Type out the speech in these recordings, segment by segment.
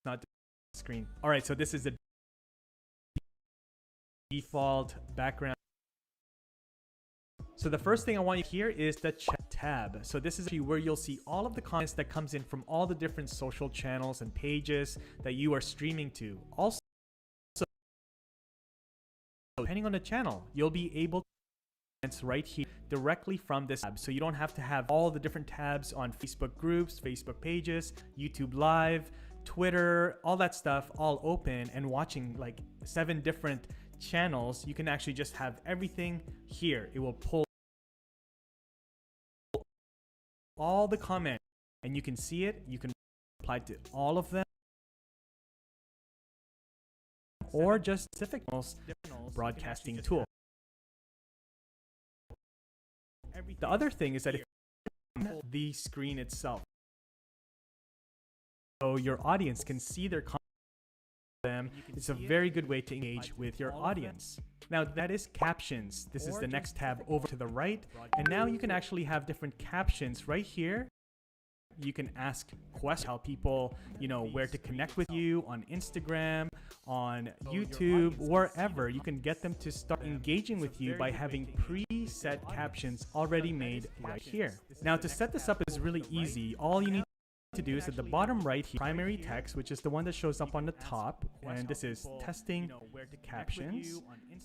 not the screen. All right, so this is the default background. So the first thing I want you here is the chat tab. So this is where you'll see all of the comments that comes in from all the different social channels and pages that you are streaming to. Also, depending on the channel, you'll be able to comments right here directly from this tab. So you don't have to have all the different tabs on Facebook groups, Facebook pages, YouTube Live, Twitter, all that stuff all open and watching like 7 different channels. You can actually just have everything here. It will pull all the comments and you can see it. You can apply to all of them or just specific broadcasting tool. The other thing is that if the screen itself, so your audience can see their content, it's a very good way to engage with your audience. Now that is captions. This is the next tab over to the right, and now you can actually have different captions right here. You can ask questions, tell people, where to connect with you on Instagram, on YouTube, wherever. You can get them to start engaging with you by having preset captions already made right here. Now to set this up is really easy. All you need to do is at the bottom right here, primary text, which is the one that shows up on the top, and this is testing captions,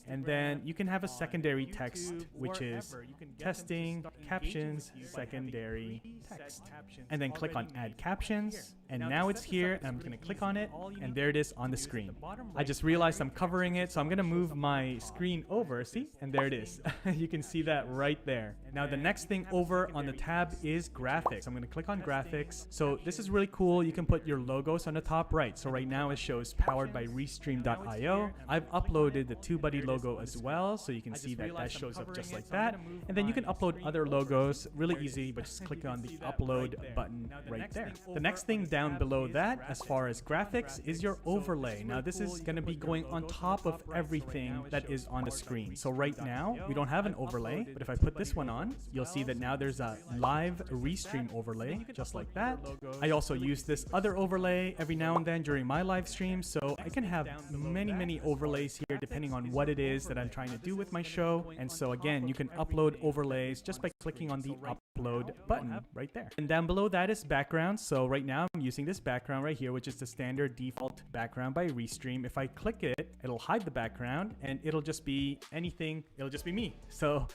and then you can have a secondary text, which is testing captions secondary text, and then click on add captions, and now it's here, and I'm going to click on it, and there it is on the screen. I just realized I'm covering it, so I'm going to move my screen over, see, and there it is. You can see that right there. Now the next thing over on the tab is graphics. I'm going to click on graphics. So this is really cool. You can put your logos on the top right. So right now it shows powered by Restream.io. I've uploaded the TubeBuddy logo as well, so you can see that that shows up just like that. And then you can upload other logos really easy, but just click on the upload button right there. The next thing down below that, as far as graphics, is your overlay. Now this is going to be going on top of everything that is on the screen. So right now we don't have an overlay, but if I put this one on, you'll see that now there's a live Restream overlay just like that. I also use this other overlay every now and then during my live streams, so I can have many overlays here depending on what it is that I'm trying to do with my show. And so again, you can upload overlays just by clicking on the upload button right there. And down below that is background. So right now I'm using this background right here, which is the standard default background by Restream. If I click it, it'll hide the background and it'll just be anything. It'll just be me. So,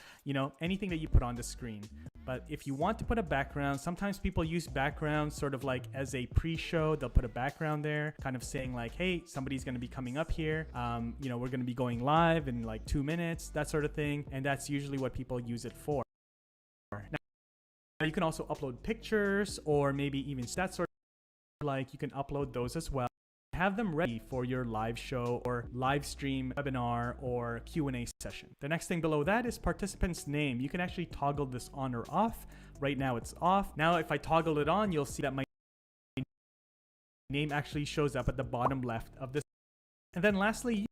anything that you put on the screen. But if you want to put a background, sometimes people use backgrounds sort of like as a pre-show. They'll put a background there, kind of saying like, hey, somebody's going to be coming up here. We're going to be going live in like 2 minutes, that sort of thing. And that's usually what people use it for. Now, you can also upload pictures or maybe even that sort of like you can upload those as well. Have them ready for your live show or live stream webinar or Q&A session. The next thing below that is participant's name. You can actually toggle this on or off. Right now it's off. Now if I toggle it on, you'll see that my name actually shows up at the bottom left of this. And then lastly,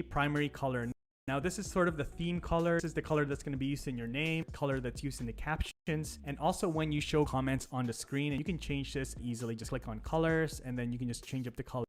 primary color. Now this is sort of the theme color. This is the color that's going to be used in your name, color that's used in the captions, and also when you show comments on the screen. And you can change this easily. Just click on colors and then you can just change up the color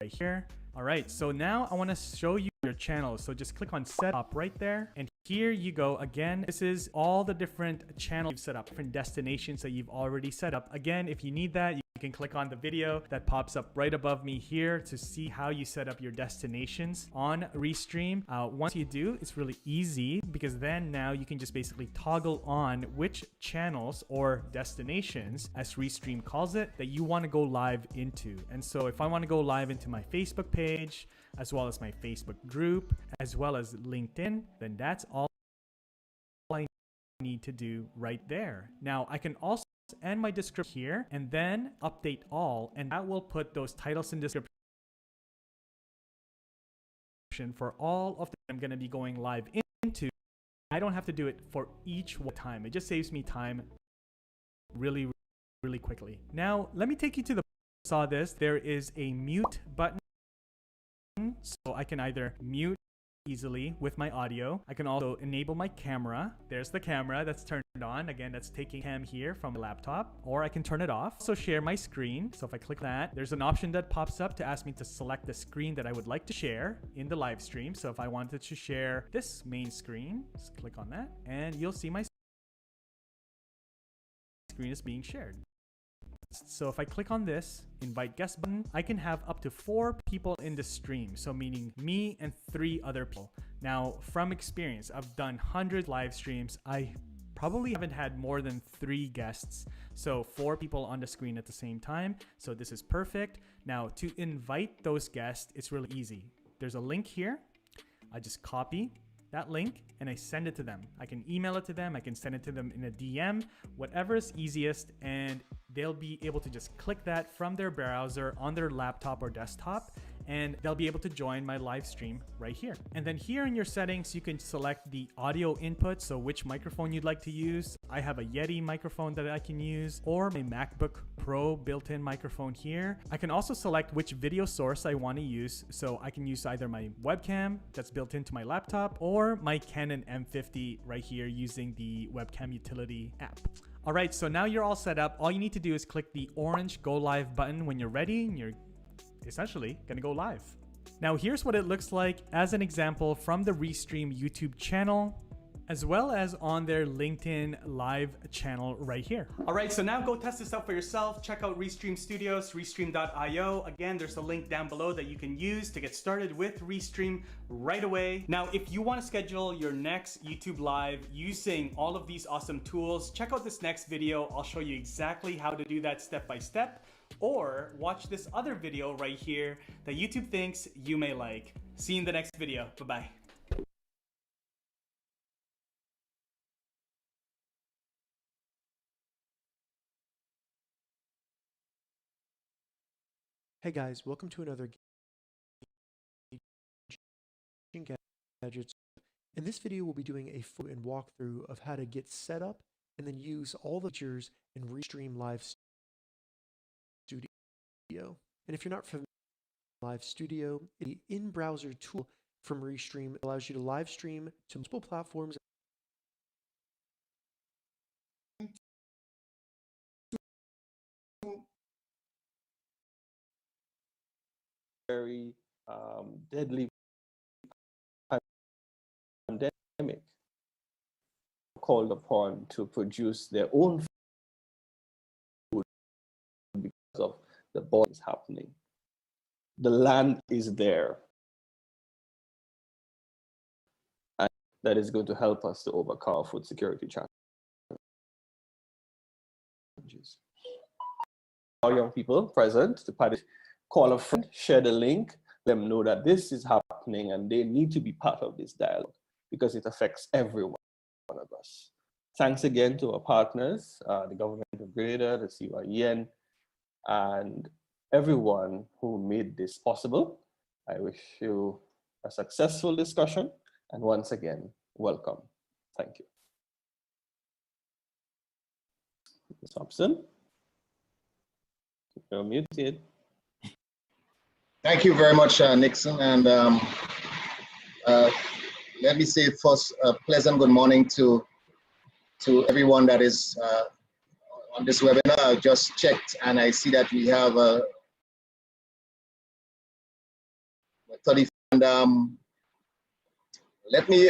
right here. All right, so now I want to show you your channel. So just click on set up right there. And here you go. Again, this is all the different channels you've set up, different destinations that you've already set up. Again, if you need that, you can click on the video that pops up right above me here to see how you set up your destinations on Restream. Once you do, it's really easy because then now you can just basically toggle on which channels or destinations, as Restream calls it, that you want to go live into. And so if I want to go live into my Facebook page, as well as my Facebook group, as well as LinkedIn, then that's all I need to do right there. Now I can also end my description here and then update all, and that will put those titles and description for all of them I'm going to be going live into. I don't have to do it for each one time. It just saves me time really quickly. Now let me take you to the saw this. There is a mute button. So I can either mute easily with my audio. I can also enable my camera. There's the camera that's turned on. Again, that's taking cam here from the laptop, or I can turn it off. So share my screen. So if I click that, there's an option that pops up to ask me to select the screen that I would like to share in the live stream. So if I wanted to share this main screen, just click on that and you'll see my screen is being shared. So if I click on this invite guest button, I can have up to 4 people in the stream. So meaning me and 3 other people. Now from experience, I've done hundreds live streams. I probably haven't had more than 3 guests. So 4 people on the screen at the same time. So this is perfect. Now to invite those guests, it's really easy. There's a link here. I just copy that link and I send it to them. I can email it to them. I can send it to them in a DM, whatever is easiest, and they'll be able to just click that from their browser on their laptop or desktop, and they'll be able to join my live stream right here. And then here in your settings, you can select the audio input, so which microphone you'd like to use. I have a Yeti microphone that I can use, or my MacBook Pro built-in microphone here. I can also select which video source I want to use, so I can use either my webcam that's built into my laptop or my Canon M50 right here using the webcam utility app. All right, so now you're all set up. All you need to do is click the orange Go Live button when you're ready, and you're essentially gonna go live. Now here's what it looks like as an example from the Restream YouTube channel, as well as on their LinkedIn live channel right here. All right, so now go test this out for yourself. Check out Restream Studios, restream.io. Again, there's a link down below that you can use to get started with Restream right away. Now, if you want to schedule your next YouTube live using all of these awesome tools, check out this next video. I'll show you exactly how to do that step by step, or watch this other video right here that YouTube thinks you may like. See you in the next video. Bye-bye. Hey guys, welcome to another Gadgets. In this video, we'll be doing a full and walkthrough of how to get set up and then use all the features in Restream Live Studio. And if you're not familiar with Live Studio, the in-browser tool from Restream allows you to live stream to multiple platforms. Very deadly pandemic, called upon to produce their own food because of the bombs happening. The land is there, and that is going to help us to overcome food security challenges. Our young people present to participate, call a friend, share the link, let them know that this is happening and they need to be part of this dialogue because it affects every one of us. Thanks again to our partners, the government of Grenada, the Cyen, and everyone who made this possible. I wish you a successful discussion, and once again, welcome. Thank you. Ms. Thompson, you're muted. Thank you very much, Nixon. And let me say first a pleasant good morning to everyone that is on this webinar. I just checked and I see that we have 30. And let me